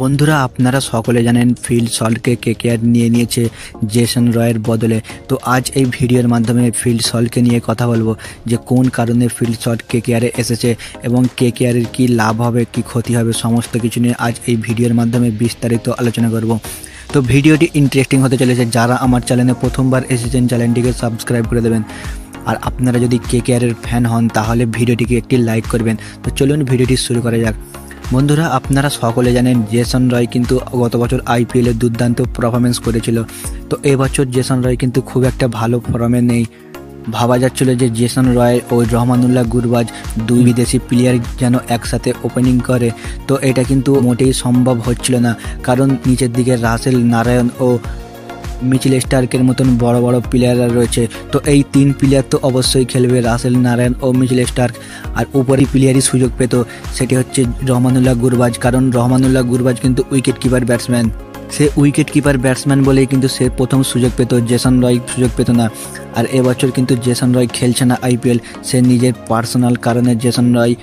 বন্ধুরা আপনারা সকলে জানেন ফিল সল্টকে কেকেআর নিয়ে নিয়েছে জেসন রয়ের বদলে। তো আজ এই ভিডিওর মাধ্যমে ফিল সল্টকে নিয়ে কথা বলবো যে কোন কারণে ফিল সল্ট কেকেআরে এসেছে এবং কেকেআরের কি লাভ হবে কি ক্ষতি হবে সমস্ত কিছু নিয়ে আজ এই ভিডিওর মাধ্যমে বিস্তারিত আলোচনা করব। তো ভিডিওটি ইন্টারেস্টিং হতে চলেছে। যারা আমার চ্যানেলে প্রথমবার এসেছেন চ্যানেলটিকে সাবস্ক্রাইব করে দেবেন, আর আপনারা যদি কেকেআরের ফ্যান হন তাহলে ভিডিওটিকে একটি লাইক করবেন। তো চলুন ভিডিওটি শুরু করা যাক। বন্ধুরা আপনারা সকলে জানেন জেসন রয় কিন্তু গত বছর আইপিএলে দুর্দান্ত পারফরমেন্স করেছিল। তো এবছর জেসন রয় কিন্তু খুব একটা ভালো ফর্মে নেই। ভাবা যাচ্ছিল যে জেসন রয় ও রহমানুল্লাহ গুরবাজ দুই বিদেশি প্লেয়ার যেন একসাথে ওপেনিং করে, তো এটা কিন্তু মোটেই সম্ভব হচ্ছিল না, কারণ নিচের দিকে রাসেল নারায়ণ ও মিচেল স্টার্কের মতন বড় বড় প্লেয়াররা রয়েছে। তো এই তিন প্লেয়ার তো অবশ্যই খেলবে, রাসেল নারায়ণ ও মিচেল স্টার্ক। আর উপরই প্লেয়ারই সুযোগ পেত, সেটি হচ্ছে রহমানুল্লাহ গুরবাজ, কারণ রহমানুল্লাহ গুরবাজ কিন্তু উইকেট কিপার ব্যাটসম্যান। সে উইকেট কিপার ব্যাটসম্যান বলেই কিন্তু সে প্রথম সুযোগ পেত, জেসন রয় সুযোগ পেত না। আর এবছর কিন্তু জেসন রয় খেলছে না আইপিএল, সে নিজের পার্সোনাল কারণে জেসন রয়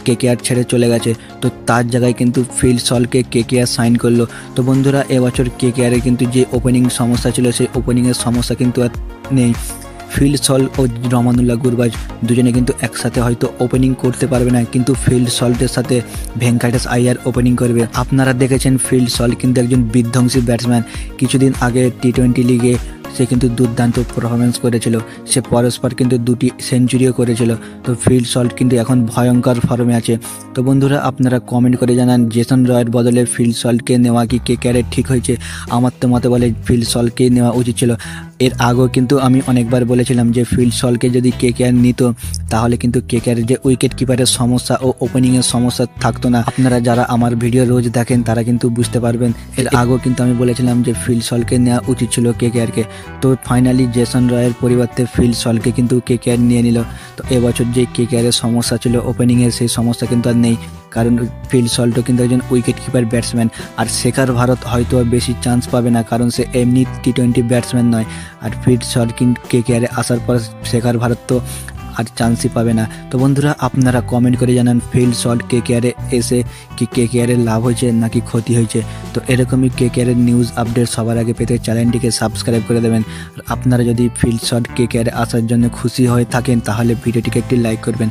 কেকেআর ছেড়ে চলে গেছে। তো তার জায়গায় কিন্তু ফিল সল্টকে কেকেআর সাইন করলো। তো বন্ধুরা এবছর কেকেআরে কিন্তু যে ওপেনিং সমস্যা ছিল সেই ওপেনিংয়ের সমস্যা কিন্তু আর নেই। ফিল সল্ট ও রহমানুল্লাহ গুরবাজ দুজনে কিন্তু একসাথে হয়তো ওপেনিং করতে পারবে না, কিন্তু ফিল সল্টের সাথে ভেঙ্কাটেশ আইয়ার ওপেনিং করবে। আপনারা দেখেছেন ফিল সল্ট কিন্তু একজন বিধ্বংসী ব্যাটসম্যান। কিছুদিন আগে টি-20 লিগে সে কিন্তু দুর্দান্ত পারফরমেন্স করেছিল, সে পরস্পর কিন্তু 2টি সেঞ্চুরিও করেছিল। তো ফিল সল্ট কিন্তু এখন ভয়ঙ্কর ফর্মে আছে। তো বন্ধুরা আপনারা কমেন্ট করে জানান জেসন রয়ের বদলে ফিল সল্টকে নেওয়া কি কেকেআরে ঠিক হয়েছে? আমার তো মতে বলে ফিল সল্টকে নেওয়া উচিত ছিল। এর আগেও কিন্তু আমি অনেকবার বলেছিলাম যে ফিল সল্টকে যদি কেকেআর নিত তাহলে কিন্তু কেকেআরের যে উইকেট কিপারের সমস্যা ও ওপেনিংয়ের সমস্যা থাকতো না। আপনারা যারা আমার ভিডিও রোজ দেখেন তারা কিন্তু বুঝতে পারবেন। এর আগেও কিন্তু আমি বলেছিলাম যে ফিল সল্টকে নেওয়া উচিত ছিল কেকেআরকে। তো ফাইনালি জেসন রয়ের পরিবর্তে ফিল সল্টকে কিন্তু কেকেআর নিয়ে নিল। তো এবছর যে কেকেআরের সমস্যা ছিল ওপেনিংয়ের, সেই সমস্যা কিন্তু আর নেই, কারণ ফিল সল্টও কিন্তু একজন উইকেট কিপার ব্যাটসম্যান। আর শেখার ভারত হয়তো বেশি চান্স পাবে না, কারণ সে এমনি টি-20 ব্যাটসম্যান নয়। আর ফিল সল্ট কিন্তু কেকেআরে আসার পর শেখার ভারত তো আর চান্সই পাবে না। তো বন্ধুরা আপনারা কমেন্ট করে জানান ফিল সল্ট কেকেআরে এসে কি কেকেআরের লাভ হয়েছে নাকি ক্ষতি হয়েছে। তো এরকমই কেকেআরের নিউজ আপডেট সবার আগে পেতে চ্যানেলটিকে সাবস্ক্রাইব করে দেবেন। আর আপনারা যদি ফিল সল্ট কেকেআরে আসার জন্য খুশি হয়ে থাকেন তাহলে ভিডিওটিকে একটি লাইক করবেন।